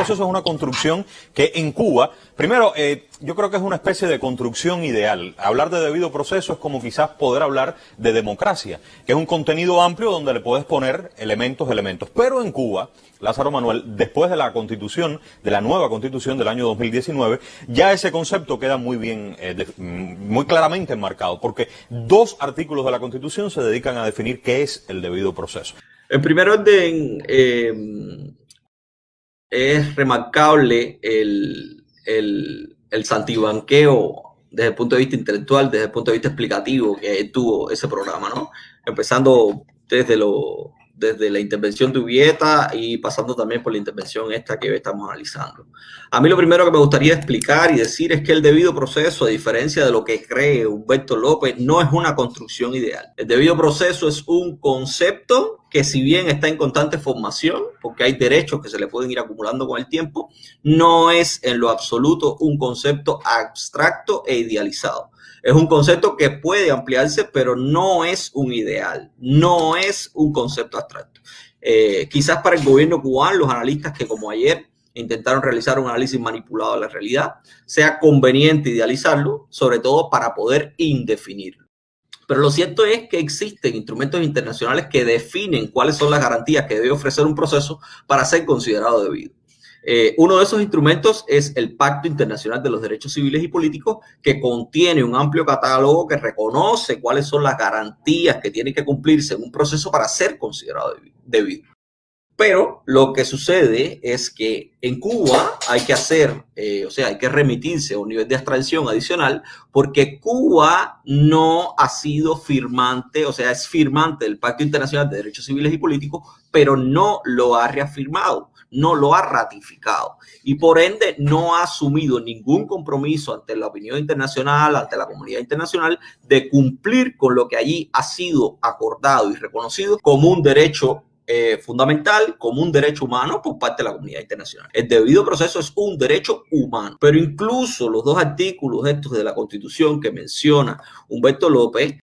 proceso es una construcción que en Cuba, primero, yo creo que es una especie de construcción ideal. Hablar de debido proceso es como quizás poder hablar de democracia, que es un contenido amplio donde le puedes poner elementos. Pero en Cuba, Lázaro Manuel, después de la constitución, de la nueva constitución del año 2019, ya ese concepto queda muy bien, muy claramente enmarcado, porque 2 artículos de la constitución se dedican a definir qué es el debido proceso. En primer orden, es remarcable el santibanqueo desde el punto de vista intelectual, desde el punto de vista explicativo que tuvo ese programa, ¿no? Empezando desde la intervención de Ubieta y pasando también por la intervención esta que hoy estamos analizando. A mí lo primero que me gustaría explicar y decir es que el debido proceso, a diferencia de lo que cree Humberto López, no es una construcción ideal. El debido proceso es un concepto que, si bien está en constante formación, porque hay derechos que se le pueden ir acumulando con el tiempo, no es en lo absoluto un concepto abstracto e idealizado. Es un concepto que puede ampliarse, pero no es un ideal, no es un concepto abstracto. Quizás para el gobierno cubano, los analistas que como ayer intentaron realizar un análisis manipulado de la realidad, sea conveniente idealizarlo, sobre todo para poder indefinirlo. Pero lo cierto es que existen instrumentos internacionales que definen cuáles son las garantías que debe ofrecer un proceso para ser considerado debido. Uno de esos instrumentos es el Pacto Internacional de los Derechos Civiles y Políticos, que contiene un amplio catálogo que reconoce cuáles son las garantías que tienen que cumplirse en un proceso para ser considerado debido. Pero lo que sucede es que en Cuba hay que hay que remitirse a un nivel de abstracción adicional, porque Cuba no ha sido firmante, es firmante del Pacto Internacional de Derechos Civiles y Políticos, pero no lo ha reafirmado, no lo ha ratificado y por ende no ha asumido ningún compromiso ante la opinión internacional, ante la comunidad internacional, de cumplir con lo que allí ha sido acordado y reconocido como un derecho fundamental, como un derecho humano por parte de la comunidad internacional. El debido proceso es un derecho humano, pero incluso los 2 artículos estos de la Constitución que menciona Humberto López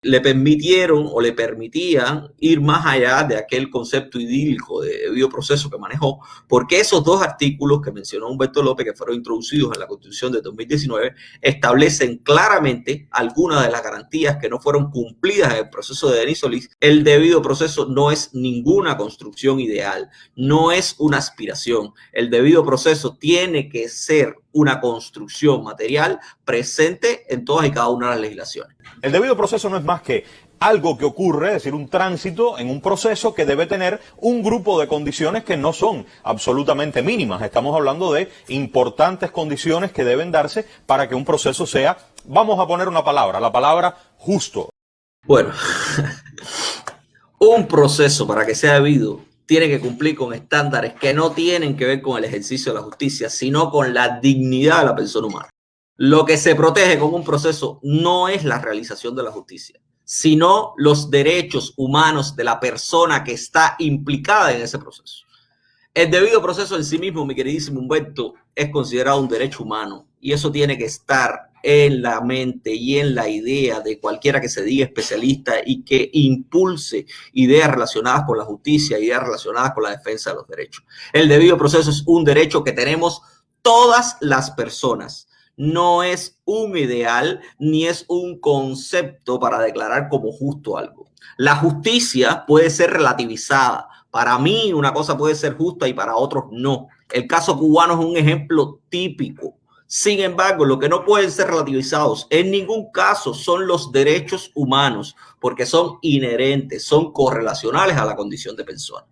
le permitieron o le permitían ir más allá de aquel concepto idílico de debido proceso que manejó, porque esos 2 artículos que mencionó Humberto López, que fueron introducidos en la Constitución de 2019, establecen claramente algunas de las garantías que no fueron cumplidas en el proceso de Denis Solís. El debido proceso no es ninguna construcción ideal, no es una aspiración. El debido proceso tiene que ser una construcción material presente en todas y cada una de las legislaciones. El debido proceso no es más que algo que ocurre, es decir, un tránsito en un proceso que debe tener un grupo de condiciones que no son absolutamente mínimas. Estamos hablando de importantes condiciones que deben darse para que un proceso sea, vamos a poner una palabra, la palabra justo. Bueno, un proceso para que sea debido tiene que cumplir con estándares que no tienen que ver con el ejercicio de la justicia, sino con la dignidad de la persona humana. Lo que se protege con un proceso no es la realización de la justicia, sino los derechos humanos de la persona que está implicada en ese proceso. El debido proceso en sí mismo, mi queridísimo Humberto, es considerado un derecho humano y eso tiene que estar en la mente y en la idea de cualquiera que se diga especialista y que impulse ideas relacionadas con la justicia, ideas relacionadas con la defensa de los derechos. El debido proceso es un derecho que tenemos todas las personas. No es un ideal ni es un concepto para declarar como justo algo. La justicia puede ser relativizada. Para mí una cosa puede ser justa y para otros no. El caso cubano es un ejemplo típico. Sin embargo, lo que no pueden ser relativizados en ningún caso son los derechos humanos, porque son inherentes, son correlacionales a la condición de persona.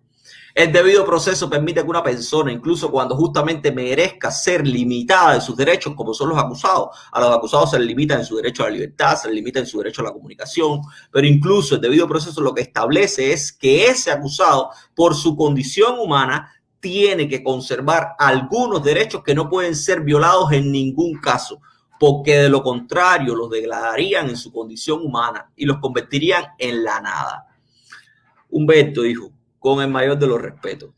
El debido proceso permite que una persona, incluso cuando justamente merezca ser limitada de sus derechos, como son los acusados, a los acusados se les limita en su derecho a la libertad, se les limita en su derecho a la comunicación, pero incluso el debido proceso lo que establece es que ese acusado, por su condición humana, tiene que conservar algunos derechos que no pueden ser violados en ningún caso, porque de lo contrario los degradarían en su condición humana y los convertirían en la nada. Humberto dijo, con el mayor de los respetos,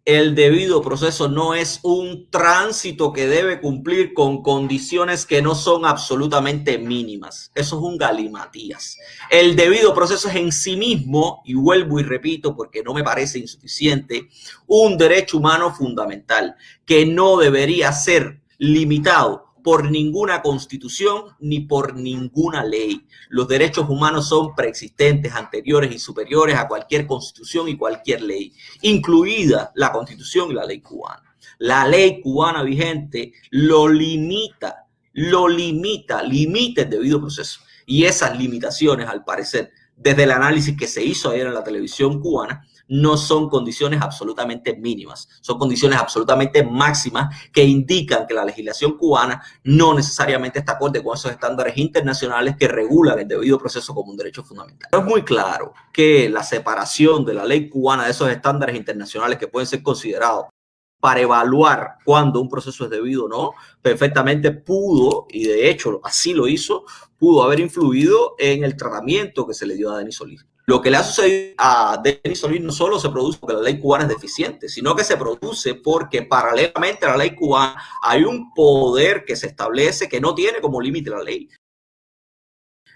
el debido proceso no es un tránsito que debe cumplir con condiciones que no son absolutamente mínimas. Eso es un galimatías. El debido proceso es en sí mismo, y vuelvo y repito porque no me parece insuficiente, un derecho humano fundamental que no debería ser limitado por ninguna constitución ni por ninguna ley. Los derechos humanos son preexistentes, anteriores y superiores a cualquier constitución y cualquier ley, incluida la constitución y la ley cubana. La ley cubana vigente lo limita el debido proceso. Y esas limitaciones, al parecer, desde el análisis que se hizo ayer en la televisión cubana, no son condiciones absolutamente mínimas, son condiciones absolutamente máximas que indican que la legislación cubana no necesariamente está acorde con esos estándares internacionales que regulan el debido proceso como un derecho fundamental. Es muy claro que la separación de la ley cubana de esos estándares internacionales que pueden ser considerados para evaluar cuándo un proceso es debido o no, perfectamente pudo, y de hecho así lo hizo, pudo haber influido en el tratamiento que se le dio a Denis Solís. Lo que le ha sucedido a Denis Solís no solo se produce porque la ley cubana es deficiente, sino que se produce porque paralelamente a la ley cubana hay un poder que se establece que no tiene como límite la ley.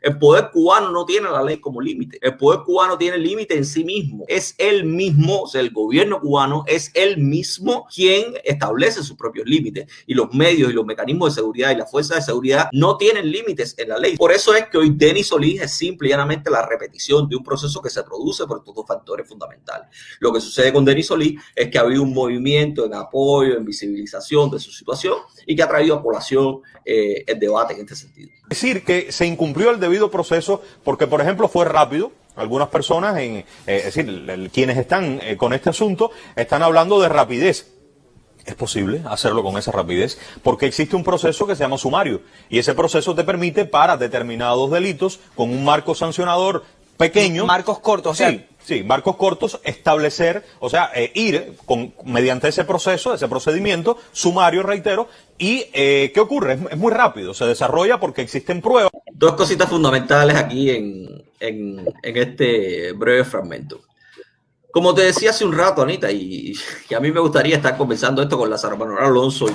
El poder cubano no tiene la ley como límite. El poder cubano tiene límite en sí mismo. Es él mismo, o sea, el gobierno cubano es él mismo quien establece sus propios límites. Y los medios y los mecanismos de seguridad y las fuerzas de seguridad no tienen límites en la ley. Por eso es que hoy Denis Solís es simple y llanamente la repetición de un proceso que se produce por estos dos factores fundamentales. Lo que sucede con Denis Solís es que ha habido un movimiento en apoyo, en visibilización de su situación y que ha traído a colación el debate en este sentido. Es decir, que se incumplió el debido proceso porque, por ejemplo, fue rápido. Algunas personas, es decir, quienes están con este asunto, están hablando de rapidez. Es posible hacerlo con esa rapidez porque existe un proceso que se llama sumario y ese proceso te permite para determinados delitos con un marco sancionador pequeño. Marcos cortos, Sí, marcos cortos, establecer, o sea, ir mediante ese proceso, ese procedimiento, sumario, reitero, y ¿qué ocurre? Es muy rápido, se desarrolla porque existen pruebas. Dos cositas fundamentales aquí en este breve fragmento. Como te decía hace un rato, Anita, y a mí me gustaría estar conversando esto con Lázaro Manuel Alonso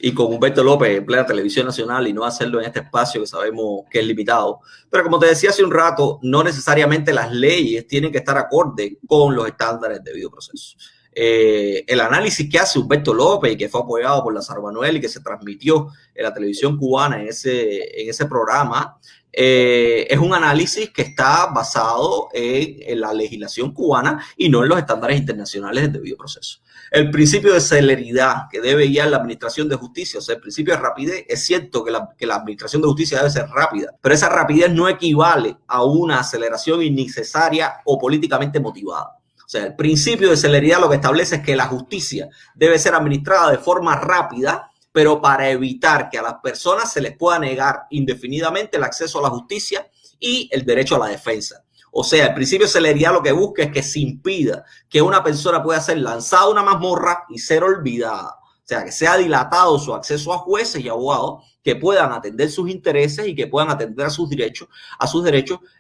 y con Humberto López en plena televisión nacional y no hacerlo en este espacio que sabemos que es limitado. Pero como te decía hace un rato, no necesariamente las leyes tienen que estar acorde con los estándares de debido proceso. El análisis que hace Humberto López y que fue apoyado por Lázaro Manuel y que se transmitió en la televisión cubana en ese programa, es un análisis que está basado en la legislación cubana y no en los estándares internacionales del debido proceso. El principio de celeridad que debe guiar la administración de justicia, o sea, el principio de rapidez, es cierto que la administración de justicia debe ser rápida, pero esa rapidez no equivale a una aceleración innecesaria o políticamente motivada. O sea, el principio de celeridad lo que establece es que la justicia debe ser administrada de forma rápida, pero para evitar que a las personas se les pueda negar indefinidamente el acceso a la justicia y el derecho a la defensa. O sea, el principio de celeridad lo que busca es que se impida que una persona pueda ser lanzada a una mazmorra y ser olvidada. O sea, que sea dilatado su acceso a jueces y abogados que puedan atender sus intereses y que puedan atender a sus derechos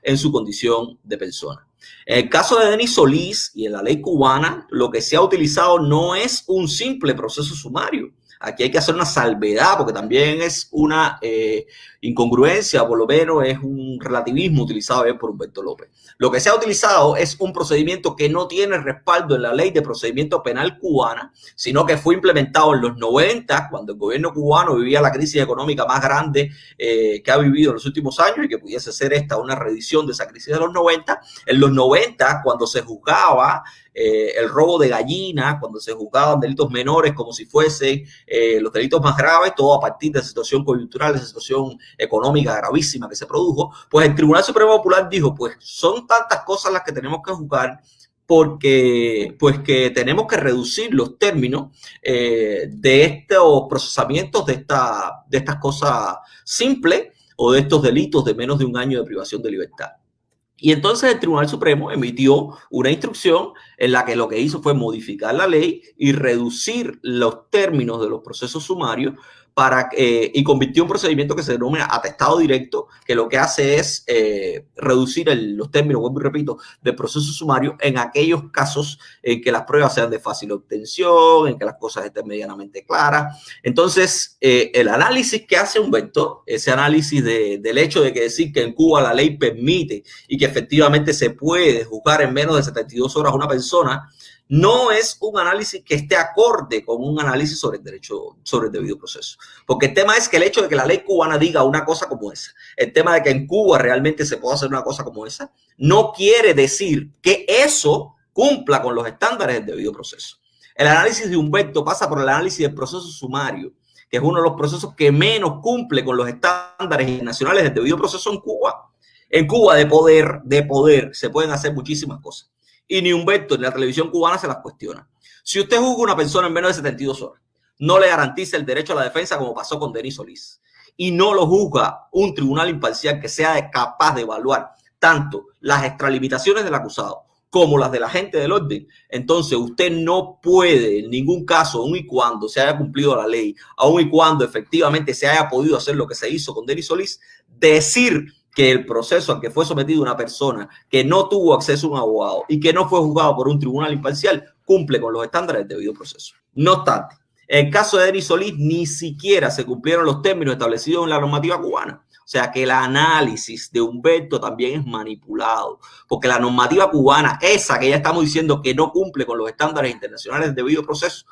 en su condición de persona. En el caso de Denis Solís y en la ley cubana, lo que se ha utilizado no es un simple proceso sumario. Aquí hay que hacer una salvedad porque también es una incongruencia, por lo menos es un relativismo utilizado por Humberto López. Lo que se ha utilizado es un procedimiento que no tiene respaldo en la ley de procedimiento penal cubana, sino que fue implementado en los 90, cuando el gobierno cubano vivía la crisis económica más grande que ha vivido en los últimos años y que pudiese ser esta una reedición de esa crisis de los 90. En los 90, cuando se juzgaba el robo de gallina, cuando se juzgaban delitos menores como si fuesen los delitos más graves, todo a partir de la situación coyuntural, de la situación económica gravísima que se produjo, pues el Tribunal Supremo Popular dijo, pues son tantas cosas las que tenemos que juzgar porque pues que tenemos que reducir los términos de estos procesamientos de estas cosas simples o de estos delitos de menos de un año de privación de libertad. Y entonces el Tribunal Supremo emitió una instrucción en la que lo que hizo fue modificar la ley y reducir los términos de los procesos sumarios y convirtió un procedimiento que se denomina atestado directo, que lo que hace es reducir los términos, vuelvo y repito, del proceso sumario en aquellos casos en que las pruebas sean de fácil obtención, en que las cosas estén medianamente claras. Entonces, el análisis que hace Humberto, ese análisis del hecho de que decir que en Cuba la ley permite y que efectivamente se puede juzgar en menos de 72 horas a una persona, no es un análisis que esté acorde con un análisis sobre el derecho, sobre el debido proceso. Porque el tema es que el hecho de que la ley cubana diga una cosa como esa, el tema de que en Cuba realmente se pueda hacer una cosa como esa, no quiere decir que eso cumpla con los estándares del debido proceso. El análisis de Humberto pasa por el análisis del proceso sumario, que es uno de los procesos que menos cumple con los estándares internacionales del debido proceso en Cuba. En Cuba de poder se pueden hacer muchísimas cosas. Y ni Humberto ni la televisión cubana se las cuestiona. Si usted juzga a una persona en menos de 72 horas, no le garantiza el derecho a la defensa como pasó con Denis Solís, y no lo juzga un tribunal imparcial que sea capaz de evaluar tanto las extralimitaciones del acusado como las del agente del orden, entonces usted no puede en ningún caso, aun y cuando se haya cumplido la ley, aun y cuando efectivamente se haya podido hacer lo que se hizo con Denis Solís, decir que el proceso al que fue sometido una persona que no tuvo acceso a un abogado y que no fue juzgado por un tribunal imparcial cumple con los estándares del debido proceso. No obstante, en el caso de Denis Solís ni siquiera se cumplieron los términos establecidos en la normativa cubana. O sea que el análisis de Humberto también es manipulado, porque la normativa cubana, esa que ya estamos diciendo que no cumple con los estándares internacionales del debido proceso,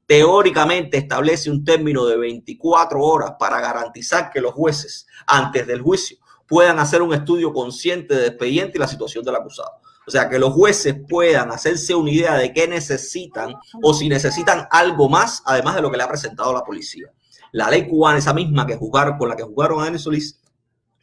teóricamente establece un término de 24 horas para garantizar que los jueces, antes del juicio, puedan hacer un estudio consciente del expediente y la situación del acusado. O sea, que los jueces puedan hacerse una idea de qué necesitan o si necesitan algo más, además de lo que le ha presentado la policía. La ley cubana, esa misma que con la que juzgaron a Denis Solís,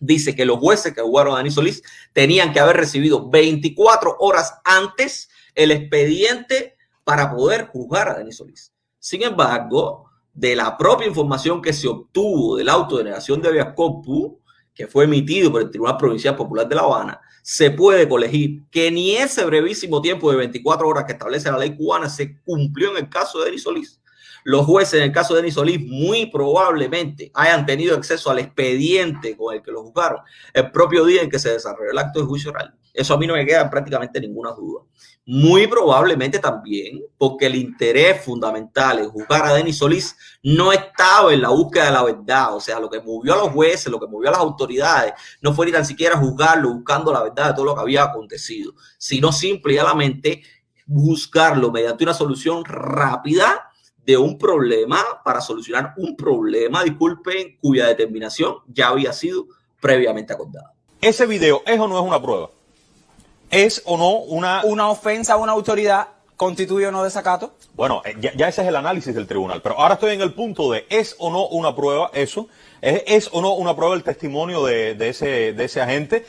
dice que los jueces que juzgaron a Denis Solís tenían que haber recibido 24 horas antes el expediente para poder juzgar a Denis Solís. Sin embargo, de la propia información que se obtuvo del auto de denegación de habeas corpus, que fue emitido por el Tribunal Provincial Popular de La Habana, se puede colegir que ni ese brevísimo tiempo de 24 horas que establece la ley cubana se cumplió en el caso de Denis Solís. Los jueces en el caso de Denis Solís muy probablemente hayan tenido acceso al expediente con el que lo juzgaron el propio día en que se desarrolló el acto de juicio oral. Eso a mí no me queda prácticamente ninguna duda. Muy probablemente también porque el interés fundamental en juzgar a Denis Solís no estaba en la búsqueda de la verdad. O sea, lo que movió a los jueces, lo que movió a las autoridades, no fue ni tan siquiera juzgarlo buscando la verdad de todo lo que había acontecido, sino simplemente buscarlo mediante una solución rápida de un problema para solucionar un problema, disculpen, cuya determinación ya había sido previamente acordada. ¿Ese video es o no es una prueba? ¿Es o no una ofensa a una autoridad? ¿Constituye o no desacato? Bueno, ya ese es el análisis del tribunal, pero ahora estoy en el punto de ¿es o no una prueba eso? ¿Es o no una prueba el testimonio de ese agente?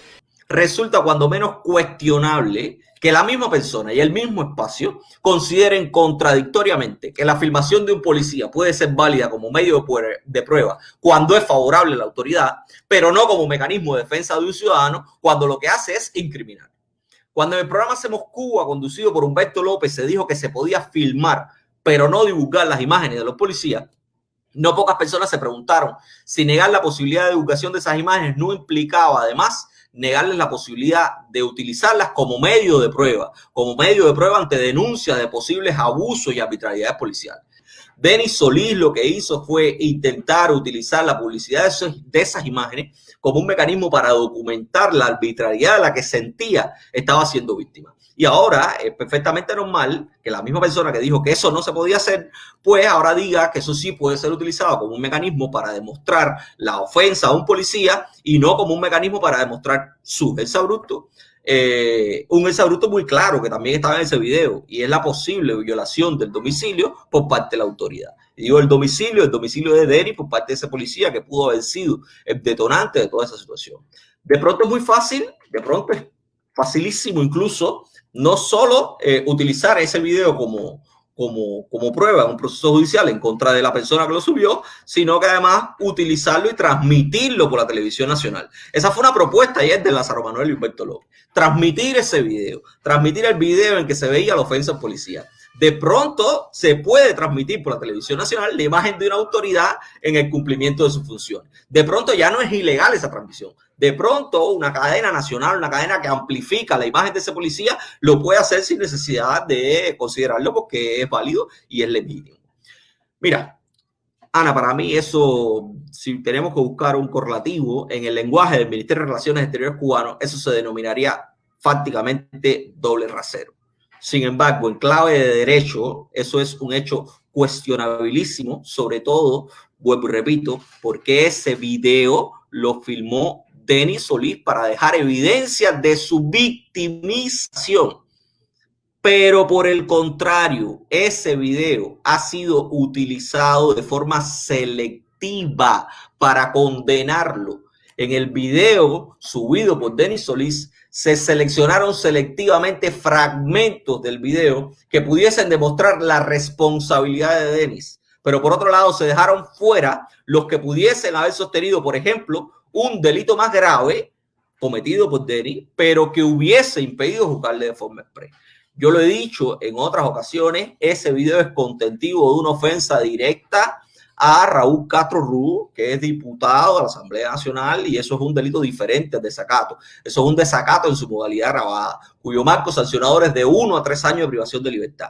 Resulta cuando menos cuestionable que la misma persona y el mismo espacio consideren contradictoriamente que la afirmación de un policía puede ser válida como medio de prueba cuando es favorable a la autoridad, pero no como mecanismo de defensa de un ciudadano cuando lo que hace es incriminar. Cuando en el programa Hacemos Cuba, conducido por Humberto López, se dijo que se podía filmar, pero no divulgar las imágenes de los policías, no pocas personas se preguntaron si negar la posibilidad de divulgación de esas imágenes no implicaba, además, negarles la posibilidad de utilizarlas como medio de prueba ante denuncias de posibles abusos y arbitrariedades policiales. Denis Solís lo que hizo fue intentar utilizar la publicidad de esas imágenes como un mecanismo para documentar la arbitrariedad de la que sentía estaba siendo víctima. Y ahora es perfectamente normal que la misma persona que dijo que eso no se podía hacer, pues ahora diga que eso sí puede ser utilizado como un mecanismo para demostrar la ofensa a un policía y no como un mecanismo para demostrar su exabrupto. Un exabrupto muy claro que también estaba en ese video y es la posible violación del domicilio por parte de la autoridad. Y digo el domicilio de Denis por parte de ese policía que pudo haber sido el detonante de toda esa situación. De pronto es muy fácil, de pronto es facilísimo incluso no solo utilizar ese video como prueba en un proceso judicial en contra de la persona que lo subió, sino que además utilizarlo y transmitirlo por la televisión nacional. Esa fue una propuesta ayer de Lázaro Manuel y Humberto López. Transmitir ese video, transmitir el video en que se veía la ofensa al policía. De pronto se puede transmitir por la televisión nacional la imagen de una autoridad en el cumplimiento de sus funciones. De pronto ya no es ilegal esa transmisión. De pronto una cadena nacional, una cadena que amplifica la imagen de ese policía, lo puede hacer sin necesidad de considerarlo porque es válido y es legítimo. Mira, Ana, para mí eso, si tenemos que buscar un correlativo en el lenguaje del Ministerio de Relaciones Exteriores cubano, eso se denominaría fácticamente doble rasero. Sin embargo, en clave de derecho, eso es un hecho cuestionabilísimo, sobre todo, vuelvo y repito, porque ese video lo filmó Denis Solís para dejar evidencia de su victimización. Pero por el contrario, ese video ha sido utilizado de forma selectiva para condenarlo. En el video subido por Denis Solís, se seleccionaron selectivamente fragmentos del video que pudiesen demostrar la responsabilidad de Denis. Pero por otro lado, se dejaron fuera los que pudiesen haber sostenido, por ejemplo, un delito más grave cometido por Denis, pero que hubiese impedido juzgarle de forma expresa. Yo lo he dicho en otras ocasiones, ese video es contentivo de una ofensa directa a Raúl Castro Ruz, que es diputado de la Asamblea Nacional, y eso es un delito diferente al desacato. Eso es un desacato en su modalidad grabada, cuyo marco sancionador es de 1 a 3 años de privación de libertad.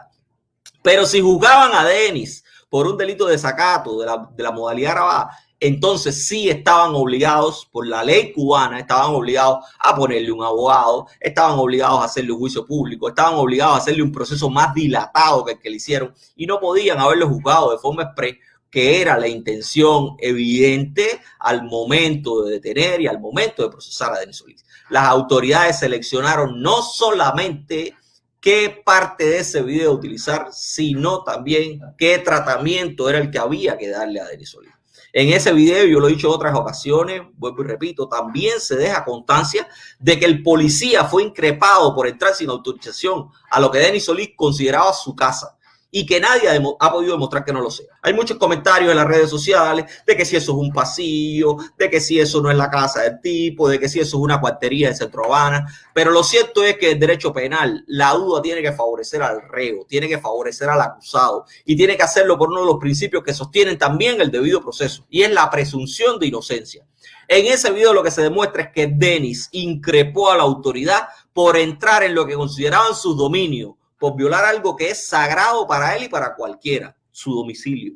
Pero si juzgaban a Denis por un delito de desacato de la modalidad grabada, entonces sí estaban obligados por la ley cubana, estaban obligados a ponerle un abogado, estaban obligados a hacerle un juicio público, estaban obligados a hacerle un proceso más dilatado que el que le hicieron y no podían haberlo juzgado de forma express, que era la intención evidente al momento de detener y al momento de procesar a Denis Solís. Las autoridades seleccionaron no solamente qué parte de ese video utilizar, sino también qué tratamiento era el que había que darle a Denis Solís. En ese video, yo lo he dicho en otras ocasiones, vuelvo y repito, también se deja constancia de que el policía fue increpado por entrar sin autorización a lo que Denis Solís consideraba su casa y que nadie ha podido demostrar que no lo sea. Hay muchos comentarios en las redes sociales de que si eso es un pasillo, de que si eso no es la casa del tipo, de que si eso es una cuartería de Centro Habana, pero lo cierto es que el derecho penal, la duda tiene que favorecer al reo, tiene que favorecer al acusado y tiene que hacerlo por uno de los principios que sostienen también el debido proceso y es la presunción de inocencia. En ese video lo que se demuestra es que Denis increpó a la autoridad por entrar en lo que consideraban sus dominios, por violar algo que es sagrado para él y para cualquiera, su domicilio.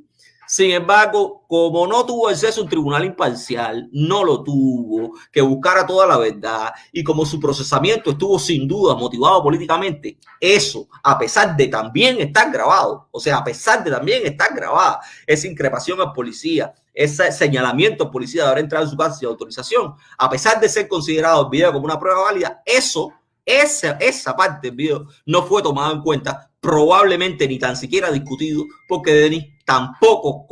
Sin embargo, como no tuvo acceso a un tribunal imparcial, no lo tuvo, que buscara toda la verdad, y como su procesamiento estuvo sin duda motivado políticamente, eso, a pesar de también estar grabado, o sea, a pesar de también estar grabada esa increpación al policía, ese señalamiento al policía de haber entrado en su casa sin autorización, a pesar de ser considerado el video como una prueba válida, esa parte del video no fue tomada en cuenta, probablemente ni tan siquiera discutido, porque Denis tampoco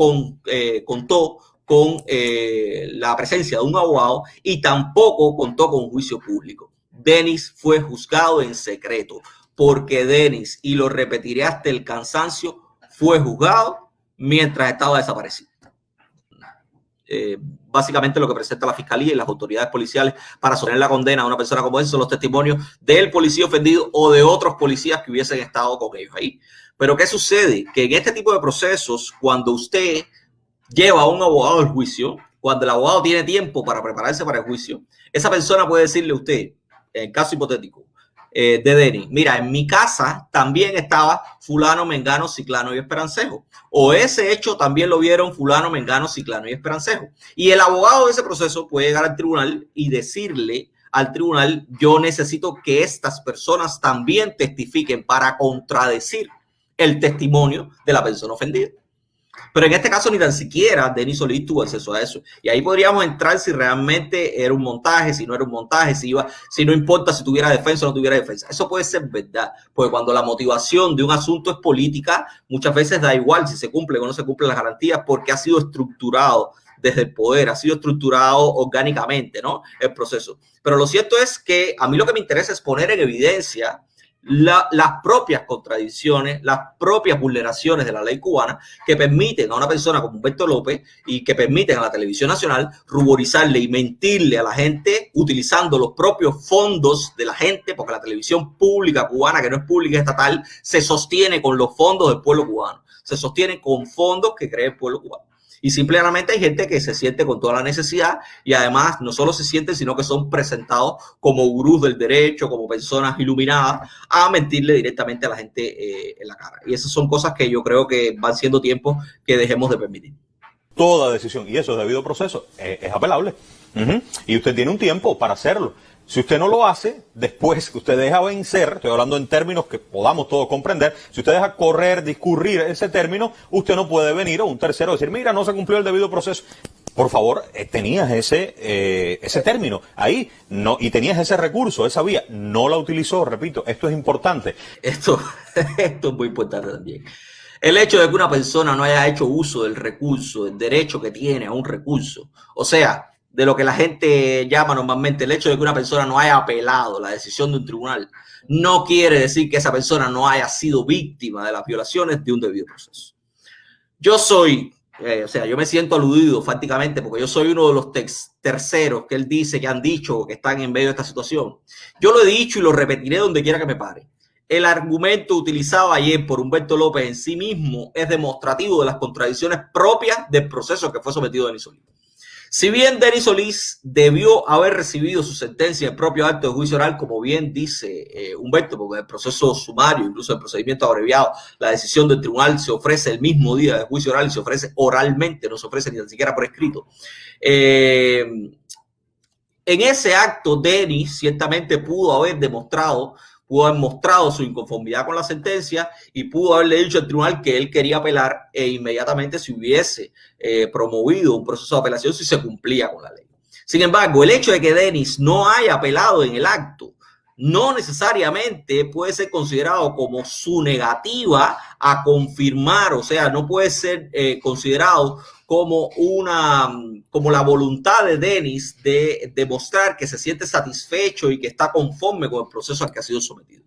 contó con la presencia de un abogado y tampoco contó con un juicio público. Denis fue juzgado en secreto, porque Denis, y lo repetiré hasta el cansancio, fue juzgado mientras estaba desaparecido. Básicamente lo que presenta la fiscalía y las autoridades policiales para sostener la condena a una persona como esa son los testimonios del policía ofendido o de otros policías que hubiesen estado con ellos ahí. Pero ¿qué sucede? Que en este tipo de procesos, cuando usted lleva a un abogado al juicio, cuando el abogado tiene tiempo para prepararse para el juicio, esa persona puede decirle a usted, en el caso hipotético de Denis, mira, en mi casa también estaba fulano, mengano, ciclano y esperancejo. O ese hecho también lo vieron fulano, mengano, ciclano y esperancejo. Y el abogado de ese proceso puede llegar al tribunal y decirle al tribunal, yo necesito que estas personas también testifiquen para contradecir el testimonio de la persona ofendida. Pero en este caso ni tan siquiera Denis Solís tuvo acceso a eso. Y ahí podríamos entrar si realmente era un montaje, si no era un montaje, si no importa si tuviera defensa o no tuviera defensa. Eso puede ser verdad, porque cuando la motivación de un asunto es política, muchas veces da igual si se cumple o no se cumplen las garantías, porque ha sido estructurado desde el poder, ha sido estructurado orgánicamente, ¿no? El proceso. Pero lo cierto es que a mí lo que me interesa es poner en evidencia las propias contradicciones, las propias vulneraciones de la ley cubana que permiten a una persona como Humberto López y que permiten a la televisión nacional ruborizarle y mentirle a la gente utilizando los propios fondos de la gente, porque la televisión pública cubana, que no es pública estatal, se sostiene con los fondos del pueblo cubano, se sostiene con fondos que crea el pueblo cubano. Y simplemente hay gente que se siente con toda la necesidad y además no solo se sienten, sino que son presentados como gurús del derecho, como personas iluminadas, a mentirle directamente a la gente en la cara. Y esas son cosas que yo creo que van siendo tiempos que dejemos de permitir. Toda decisión, y eso es debido proceso, es apelable. Y usted tiene un tiempo para hacerlo. Si usted no lo hace, después que usted deja vencer, estoy hablando en términos que podamos todos comprender, si usted deja correr, discurrir ese término, usted no puede venir a un tercero y decir, mira, no se cumplió el debido proceso. Por favor, tenías ese término ahí, no, y tenías ese recurso, esa vía, no la utilizó, repito, esto es importante. Esto es muy importante también. El hecho de que una persona no haya hecho uso del recurso, del derecho que tiene a un recurso, o sea, de lo que la gente llama normalmente el hecho de que una persona no haya apelado la decisión de un tribunal, no quiere decir que esa persona no haya sido víctima de las violaciones de un debido proceso. Yo soy, yo me siento aludido prácticamente porque yo soy uno de los terceros que él dice que han dicho que están en medio de esta situación. Yo lo he dicho y lo repetiré donde quiera que me pare. El argumento utilizado ayer por Humberto López en sí mismo es demostrativo de las contradicciones propias del proceso que fue sometido Denis Solís. Si bien Denis Solís debió haber recibido su sentencia en el propio acto de juicio oral, como bien dice Humberto, porque en el proceso sumario, incluso el procedimiento abreviado, la decisión del tribunal se ofrece el mismo día del juicio oral y se ofrece oralmente, no se ofrece ni siquiera por escrito. En ese acto, Denis ciertamente pudo haber mostrado su inconformidad con la sentencia y pudo haberle dicho al tribunal que él quería apelar e inmediatamente se hubiese promovido un proceso de apelación si se cumplía con la ley. Sin embargo, el hecho de que Denis no haya apelado en el acto no necesariamente puede ser considerado como su negativa a confirmar, o sea, no puede ser considerado como la voluntad de Denis de demostrar que se siente satisfecho y que está conforme con el proceso al que ha sido sometido.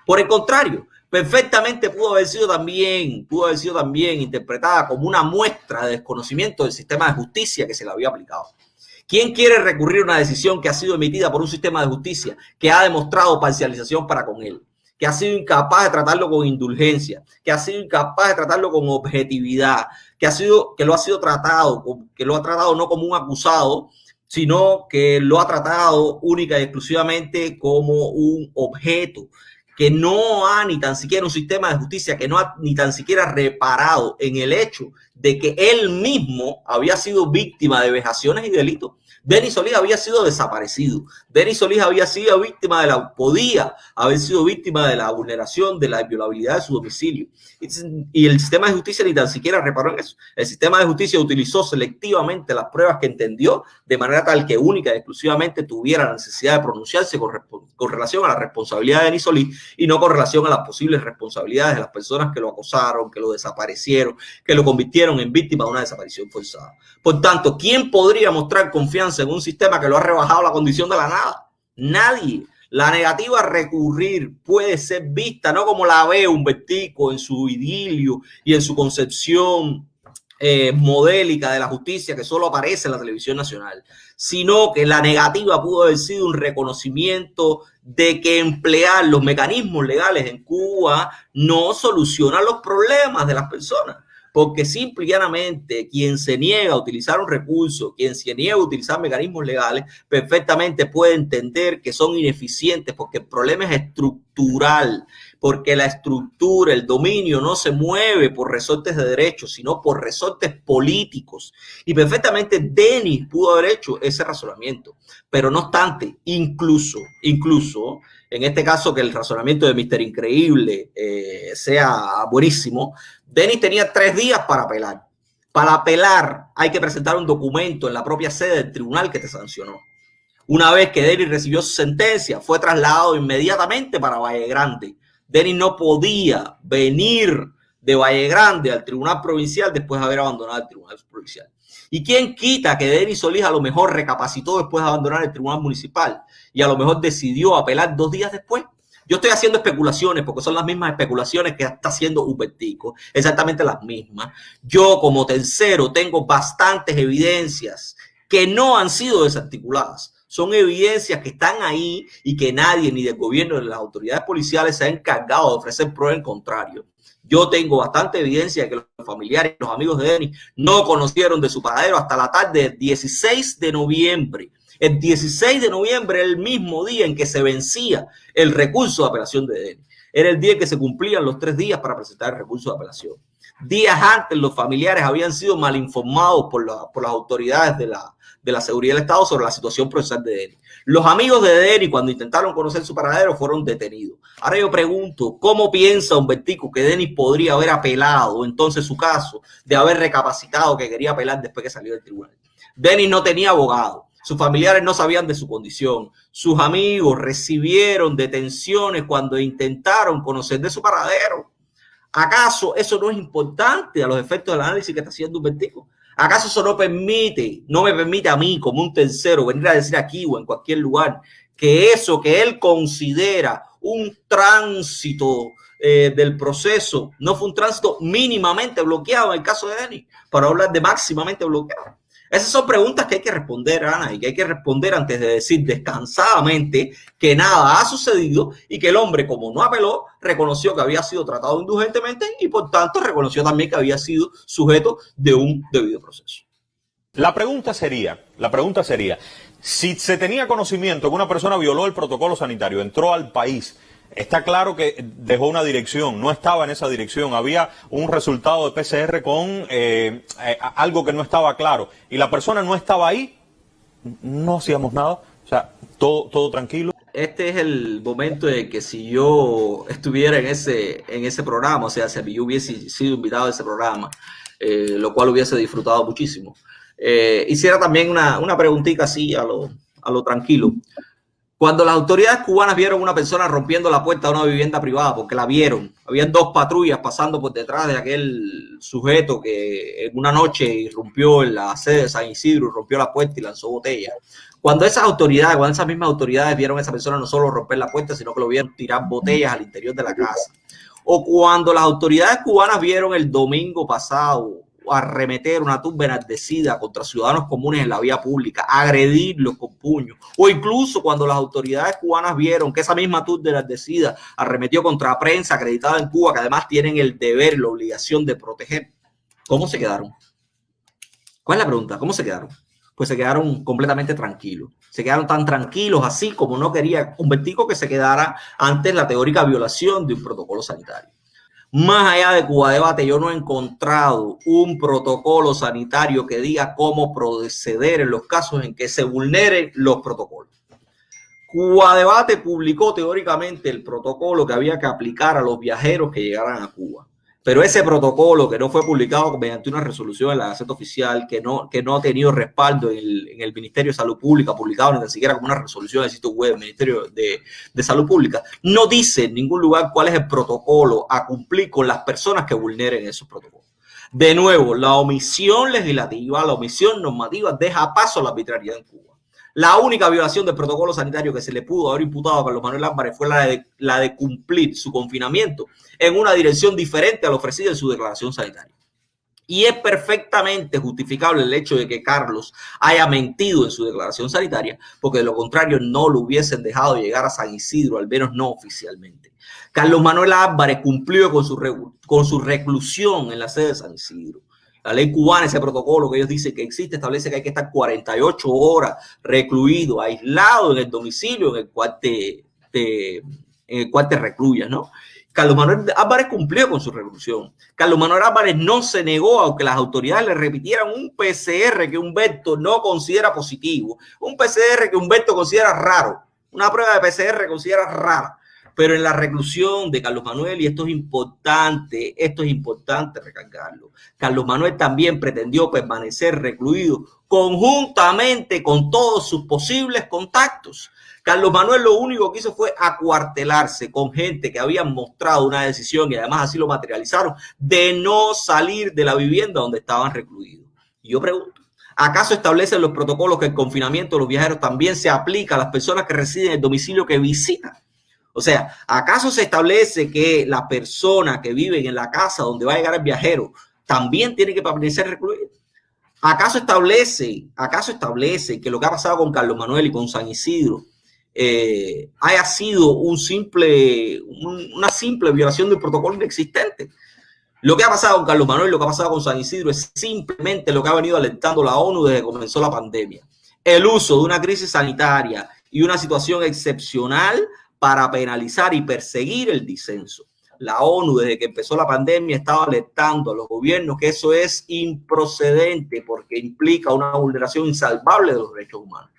Por el contrario, perfectamente pudo haber sido también interpretada como una muestra de desconocimiento del sistema de justicia que se le había aplicado. ¿Quién quiere recurrir a una decisión que ha sido emitida por un sistema de justicia que ha demostrado parcialización para con él, que ha sido incapaz de tratarlo con indulgencia, que ha sido incapaz de tratarlo con objetividad, que lo ha tratado no como un acusado, sino que lo ha tratado única y exclusivamente como un objeto, que no ha ni tan siquiera un sistema de justicia, que no ha ni tan siquiera reparado en el hecho de que él mismo había sido víctima de vejaciones y delitos? Denis Solís había sido desaparecido. Denis Solís podía haber sido víctima de la vulneración de la inviolabilidad de su domicilio. Y el sistema de justicia ni tan siquiera reparó en eso. El sistema de justicia utilizó selectivamente las pruebas que entendió de manera tal que única y exclusivamente tuviera la necesidad de pronunciarse con relación a la responsabilidad de Denis Solís y no con relación a las posibles responsabilidades de las personas que lo acosaron, que lo desaparecieron, que lo convirtieron en víctima de una desaparición forzada. Por tanto, ¿quién podría mostrar confianza en un sistema que lo ha rebajado a la condición de la nada? Nadie. La negativa a recurrir puede ser vista no como la ve Humbertico en su idilio y en su concepción modélica de la justicia que solo aparece en la televisión nacional, sino que la negativa pudo haber sido un reconocimiento de que emplear los mecanismos legales en Cuba no soluciona los problemas de las personas. Porque simple y llanamente quien se niega a utilizar un recurso, quien se niega a utilizar mecanismos legales, perfectamente puede entender que son ineficientes porque el problema es estructural, porque la estructura, el dominio no se mueve por resortes de derechos, sino por resortes políticos. Y perfectamente Denis pudo haber hecho ese razonamiento. Pero no obstante, incluso en este caso que el razonamiento de Mr. Increíble sea buenísimo, Denis tenía 3 días para apelar. Para apelar hay que presentar un documento en la propia sede del tribunal que te sancionó. Una vez que Denis recibió su sentencia, fue trasladado inmediatamente para Valle Grande. Denis no podía venir de Valle Grande al tribunal provincial después de haber abandonado el tribunal provincial. ¿Y quién quita que Denis Solís a lo mejor recapacitó después de abandonar el tribunal municipal y a lo mejor decidió apelar 2 días después? Yo estoy haciendo especulaciones porque son las mismas especulaciones que está haciendo Humbertico, exactamente las mismas. Yo como tercero tengo bastantes evidencias que no han sido desarticuladas. Son evidencias que están ahí y que nadie, ni del gobierno ni de las autoridades policiales, se ha encargado de ofrecer pruebas en contrario. Yo tengo bastante evidencia de que los familiares y los amigos de Denis no conocieron de su paradero hasta la tarde del 16 de noviembre. El 16 de noviembre, el mismo día en que se vencía el recurso de apelación de Denis. Era el día en que se cumplían los 3 días para presentar el recurso de apelación. Días antes, los familiares habían sido mal informados por las autoridades de la seguridad del Estado sobre la situación procesal de Denis. Los amigos de Denis, cuando intentaron conocer su paradero, fueron detenidos. Ahora yo pregunto, ¿cómo piensa Humbertico que Denis podría haber apelado entonces su caso de haber recapacitado que quería apelar después que salió del tribunal? Denis no tenía abogado. Sus familiares no sabían de su condición. Sus amigos recibieron detenciones cuando intentaron conocer de su paradero. ¿Acaso eso no es importante a los efectos del análisis que está haciendo Humbertico? ¿Acaso eso no me permite a mí, como un tercero, venir a decir aquí o en cualquier lugar que eso que él considera un tránsito del proceso no fue un tránsito mínimamente bloqueado en el caso de Denis, para hablar de máximamente bloqueado? Esas son preguntas que hay que responder, Ana, y que hay que responder antes de decir descansadamente que nada ha sucedido y que el hombre, como no apeló, reconoció que había sido tratado indulgentemente y por tanto reconoció también que había sido sujeto de un debido proceso. La pregunta sería, si se tenía conocimiento que una persona violó el protocolo sanitario, entró al país, está claro que dejó una dirección, no estaba en esa dirección, había un resultado de PCR con algo que no estaba claro y la persona no estaba ahí, no hacíamos nada, o sea, todo tranquilo. Este es el momento de que si yo estuviera en ese programa, o sea, si yo hubiese sido invitado a ese programa, lo cual hubiese disfrutado muchísimo, hiciera también una preguntita así a lo tranquilo. Cuando las autoridades cubanas vieron una persona rompiendo la puerta de una vivienda privada, porque la vieron, habían 2 patrullas pasando por detrás de aquel sujeto que en una noche irrumpió en la sede de San Isidro, rompió la puerta y lanzó botellas. Cuando esas mismas autoridades vieron a esa persona no solo romper la puerta, sino que lo vieron tirar botellas al interior de la casa. O cuando las autoridades cubanas vieron el domingo pasado arremeter una turba enardecida contra ciudadanos comunes en la vía pública, agredirlos con puños, o incluso cuando las autoridades cubanas vieron que esa misma turba enardecida arremetió contra prensa acreditada en Cuba, que además tienen el deber, la obligación de proteger, ¿cómo se quedaron? ¿Cuál es la pregunta? ¿Cómo se quedaron? Pues se quedaron completamente tranquilos. Se quedaron tan tranquilos así como no quería Humbertico que se quedara ante la teórica violación de un protocolo sanitario. Más allá de Cuba Debate, yo no he encontrado un protocolo sanitario que diga cómo proceder en los casos en que se vulneren los protocolos. Cuba Debate publicó teóricamente el protocolo que había que aplicar a los viajeros que llegaran a Cuba. Pero ese protocolo que no fue publicado mediante una resolución en la Gaceta Oficial, que no ha tenido respaldo en el Ministerio de Salud Pública, publicado ni siquiera como una resolución en el sitio web del Ministerio de Salud Pública, no dice en ningún lugar cuál es el protocolo a cumplir con las personas que vulneren esos protocolos. De nuevo, la omisión legislativa, la omisión normativa deja paso a la arbitrariedad en Cuba. La única violación del protocolo sanitario que se le pudo haber imputado a Carlos Manuel Álvarez fue la de cumplir su confinamiento en una dirección diferente a la ofrecida en su declaración sanitaria. Y es perfectamente justificable el hecho de que Carlos haya mentido en su declaración sanitaria, porque de lo contrario no lo hubiesen dejado llegar a San Isidro, al menos no oficialmente. Carlos Manuel Álvarez cumplió con su reclusión en la sede de San Isidro. La ley cubana, ese protocolo que ellos dicen que existe, establece que hay que estar 48 horas recluido, aislado en el domicilio en el cual te recluyas, ¿no? Carlos Manuel Álvarez cumplió con su reclusión. Carlos Manuel Álvarez no se negó, aunque las autoridades le repitieran un PCR que Humberto no considera positivo, un PCR que Humberto considera raro, una prueba de PCR que considera rara. Pero en la reclusión de Carlos Manuel, y esto es importante recalcarlo, Carlos Manuel también pretendió permanecer recluido conjuntamente con todos sus posibles contactos. Carlos Manuel lo único que hizo fue acuartelarse con gente que habían mostrado una decisión, y además así lo materializaron, de no salir de la vivienda donde estaban recluidos. Y yo pregunto, ¿acaso establecen los protocolos que el confinamiento de los viajeros también se aplica a las personas que residen en el domicilio que visitan? O sea, ¿acaso se establece que la persona que vive en la casa donde va a llegar el viajero también tiene que permanecer recluida? ¿Acaso establece que lo que ha pasado con Carlos Manuel y con San Isidro haya sido una simple violación del protocolo inexistente? Lo que ha pasado con Carlos Manuel y lo que ha pasado con San Isidro es simplemente lo que ha venido alentando la ONU desde que comenzó la pandemia. El uso de una crisis sanitaria y una situación excepcional para penalizar y perseguir el disenso. La ONU, desde que empezó la pandemia, estaba alertando a los gobiernos que eso es improcedente porque implica una vulneración insalvable de los derechos humanos.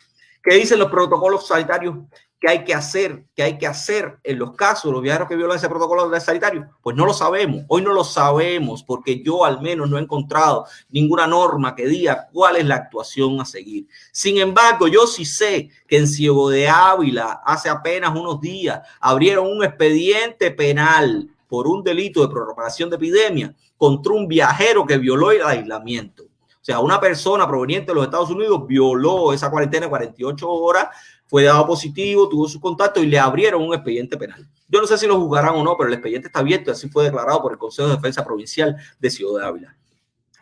¿Qué dicen los protocolos sanitarios que hay que hacer en los casos de los viajeros que violan ese protocolo sanitario? Pues no lo sabemos. Hoy no lo sabemos porque yo al menos no he encontrado ninguna norma que diga cuál es la actuación a seguir. Sin embargo, yo sí sé que en Ciego de Ávila hace apenas unos días abrieron un expediente penal por un delito de propagación de epidemia contra un viajero que violó el aislamiento. O sea, una persona proveniente de los Estados Unidos violó esa cuarentena de 48 horas, fue dado positivo, tuvo sus contactos y le abrieron un expediente penal. Yo no sé si lo juzgarán o no, pero el expediente está abierto y así fue declarado por el Consejo de Defensa Provincial de Ciego de Ávila.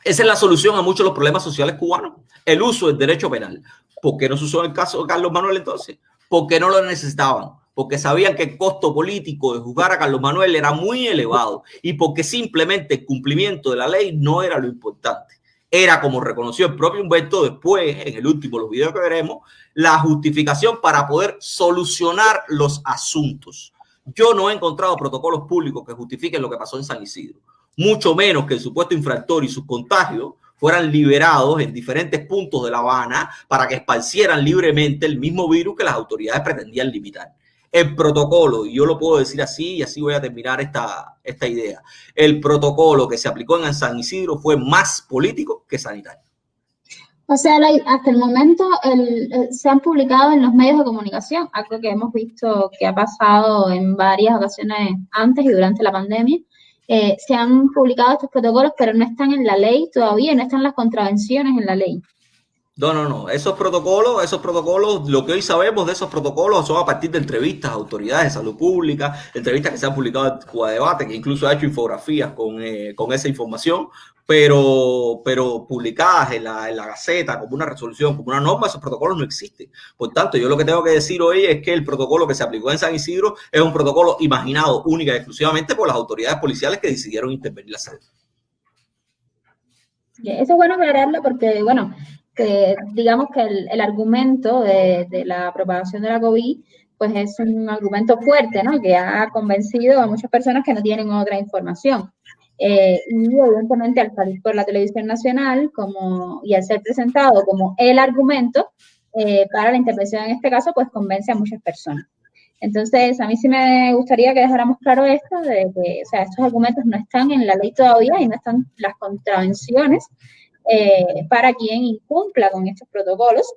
Esa es la solución a muchos de los problemas sociales cubanos, el uso del derecho penal. ¿Por qué no se usó en el caso de Carlos Manuel entonces? Porque no lo necesitaban, porque sabían que el costo político de juzgar a Carlos Manuel era muy elevado y porque simplemente el cumplimiento de la ley no era lo importante. Era, como reconoció el propio Humberto después, en el último, los videos que veremos, la justificación para poder solucionar los asuntos. Yo no he encontrado protocolos públicos que justifiquen lo que pasó en San Isidro, mucho menos que el supuesto infractor y sus contagios fueran liberados en diferentes puntos de La Habana para que esparcieran libremente el mismo virus que las autoridades pretendían limitar. El protocolo, y yo lo puedo decir así, y así voy a terminar esta idea, el protocolo que se aplicó en San Isidro fue más político que sanitario. O sea, hasta el momento se han publicado en los medios de comunicación, algo que hemos visto que ha pasado en varias ocasiones antes y durante la pandemia. Se han publicado estos protocolos, pero no están en la ley todavía, no están las contravenciones en la ley. No. Esos protocolos, lo que hoy sabemos de esos protocolos son a partir de entrevistas a autoridades de salud pública, entrevistas que se han publicado en Cuba Debate, que incluso ha hecho infografías con esa información, pero publicadas en la Gaceta como una resolución, como una norma, esos protocolos no existen. Por tanto, yo lo que tengo que decir hoy es que el protocolo que se aplicó en San Isidro es un protocolo imaginado única y exclusivamente por las autoridades policiales que decidieron intervenir la sede. Eso es bueno aclararlo porque, bueno, que digamos que el argumento de la propagación de la COVID, pues es un argumento fuerte, ¿no? Que ha convencido a muchas personas que no tienen otra información. Y evidentemente al salir por la televisión nacional y al ser presentado como el argumento para la intervención en este caso, pues convence a muchas personas. Entonces, a mí sí me gustaría que dejáramos claro esto, de que, o sea, estos argumentos no están en la ley todavía y no están las contravenciones para quien incumpla con estos protocolos,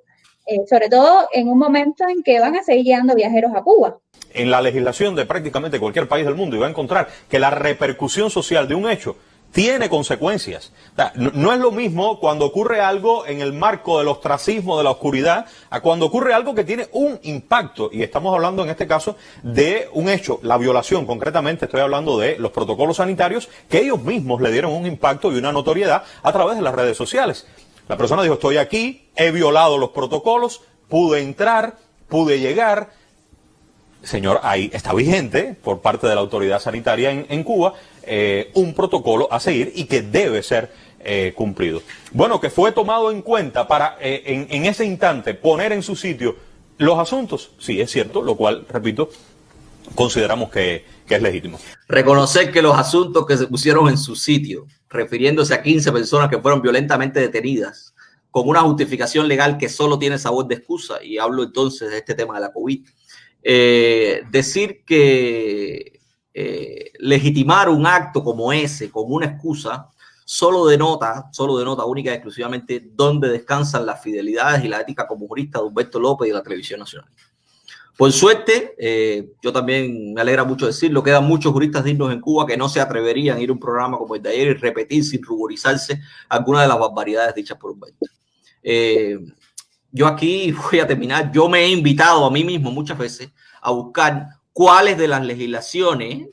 sobre todo en un momento en que van a seguir llegando viajeros a Cuba. En la legislación de prácticamente cualquier país del mundo y va a encontrar que la repercusión social de un hecho tiene consecuencias. O sea, no es lo mismo cuando ocurre algo en el marco del ostracismo, de la oscuridad, a cuando ocurre algo que tiene un impacto. Y estamos hablando en este caso de un hecho, la violación concretamente, estoy hablando de los protocolos sanitarios que ellos mismos le dieron un impacto y una notoriedad a través de las redes sociales. La persona dijo, estoy aquí, he violado los protocolos, pude entrar, pude llegar. Señor, ahí está vigente por parte de la autoridad sanitaria en Cuba un protocolo a seguir y que debe ser cumplido. Bueno, que fue tomado en cuenta para en ese instante poner en su sitio los asuntos, sí, es cierto, lo cual, repito, consideramos que es legítimo. Reconocer que los asuntos que se pusieron en su sitio, refiriéndose a 15 personas que fueron violentamente detenidas, con una justificación legal que solo tiene sabor de excusa, y hablo entonces de este tema de la COVID, decir que legitimar un acto como ese, como una excusa, solo denota única y exclusivamente dónde descansan las fidelidades y la ética como jurista de Humberto López y de la televisión nacional. Por suerte, yo también me alegra mucho decirlo, quedan muchos juristas dignos en Cuba que no se atreverían a ir a un programa como el de ayer y repetir sin ruborizarse algunas de las barbaridades dichas por Humberto. Yo aquí voy a terminar. Yo me he invitado a mí mismo muchas veces a buscar cuáles de las legislaciones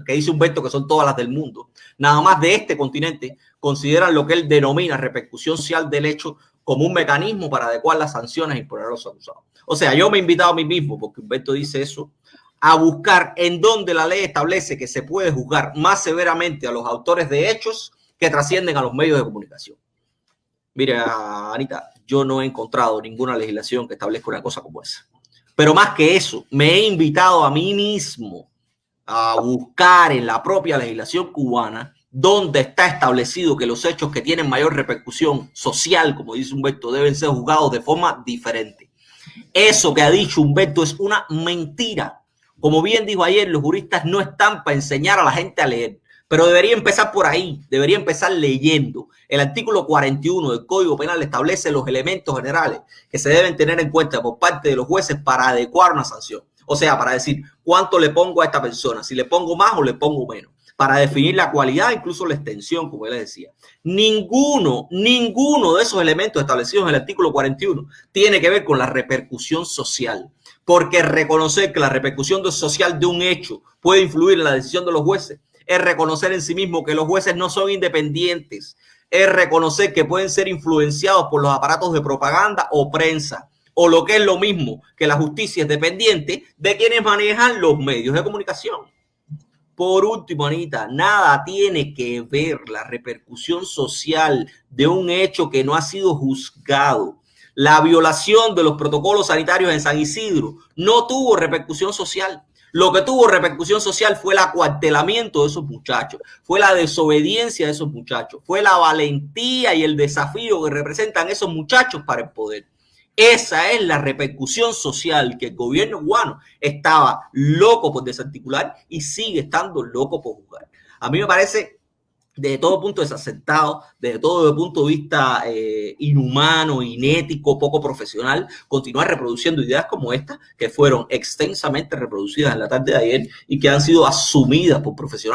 que dice Humberto que son todas las del mundo, nada más de este continente, consideran lo que él denomina repercusión social del hecho como un mecanismo para adecuar las sanciones e imponer a los acusados. O sea, yo me he invitado a mí mismo, porque Humberto dice eso, a buscar en dónde la ley establece que se puede juzgar más severamente a los autores de hechos que trascienden a los medios de comunicación. Mira, Anita, yo no he encontrado ninguna legislación que establezca una cosa como esa. Pero más que eso, me he invitado a mí mismo a buscar en la propia legislación cubana donde está establecido que los hechos que tienen mayor repercusión social, como dice Humberto, deben ser juzgados de forma diferente. Eso que ha dicho Humberto es una mentira. Como bien dijo ayer, los juristas no están para enseñar a la gente a leer, pero debería empezar por ahí, debería empezar leyendo. El artículo 41 del Código Penal establece los elementos generales que se deben tener en cuenta por parte de los jueces para adecuar una sanción. O sea, para decir cuánto le pongo a esta persona, si le pongo más o le pongo menos, para definir la cualidad, incluso la extensión, como él decía. Ninguno de esos elementos establecidos en el artículo 41 tiene que ver con la repercusión social, porque reconocer que la repercusión social de un hecho puede influir en la decisión de los jueces es reconocer en sí mismo que los jueces no son independientes, es reconocer que pueden ser influenciados por los aparatos de propaganda o prensa, o lo que es lo mismo, que la justicia es dependiente de quienes manejan los medios de comunicación. Por último, Anita, nada tiene que ver la repercusión social de un hecho que no ha sido juzgado. La violación de los protocolos sanitarios en San Isidro no tuvo repercusión social. Lo que tuvo repercusión social fue el acuartelamiento de esos muchachos, fue la desobediencia de esos muchachos, fue la valentía y el desafío que representan esos muchachos para el poder. Esa es la repercusión social que el gobierno cubano estaba loco por desarticular y sigue estando loco por juzgar. A mí me parece, desde todo punto desacertado, desde todo punto de vista inhumano, inético, poco profesional, continuar reproduciendo ideas como esta, que fueron extensamente reproducidas en la tarde de ayer y que han sido asumidas por profesionales